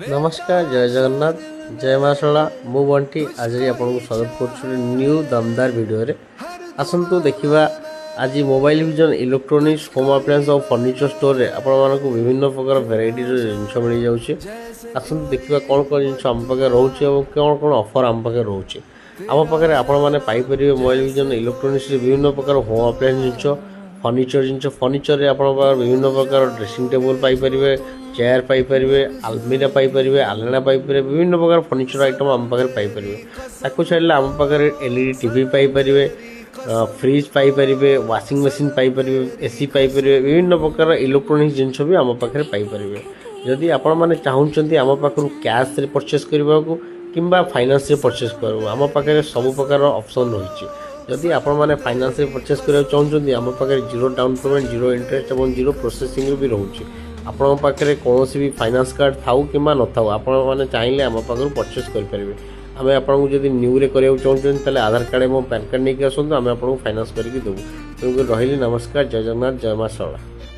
नमस्कार जय जगन्नाथ जय माँ शारदा मु बंटी आज आपको स्वागत कर न्यू दमदार वीडियो रे आसतु देखा आज mobile vision electronics home appliance और फर्निचर स्टोर रे आपको विभिन्न प्रकार भेराइटी जिनस मिल जाऊँगी आसतु देखा कौन कौन जिन आम पाखे रोचे और कौन कौन ऑफर आम पाखे रोचे आम पाखे आपरे मोबाइल विजन इलेक्ट्रोनिक्स विभिन्न प्रकार होम अप्लायंस जिन फर्निचर आप विभिन्न प्रकार ड्रेसिंग टेबल पाइपर चेयर पाइपर आलमीरा पाइपर आलना पाइपर विभिन्न प्रकार फर्निचर आइटम आम पाखे पाइपर ताको छाड़े आम पाखे LED TV Piper fridge Piper washing machine Piper AC Piper विभिन्न प्रकार इलेक्ट्रोनिक्स जिनस भी आम पाखे पाइपर जदि आपण मैंने चाहते आम पाखु कैश रे परचेस करने को किंबा फाइनेंस रे परचेस कर आम पाखे सब प्रकार ऑप्शन रही जदि आपण मैंने फाइनेंस रे परचेस करने चाहते आम पाखे zero down payment zero interest और जीरो प्रोसेसिंग भी रोचे आपण पाखे कौन भी फाइनेंस कार्ड थाऊ कि न था आपण मैंने चाहिए आम पाखु परचेस करेंगे आम आपको जब न्यू रे कराया चाहते आधार कार्ड और पैन कार्ड नहीं आसतु आम आपको फाइनेंस करके देवु तेणुक रही नमस्कार जय जगन्नाथ जय माँ शारदा।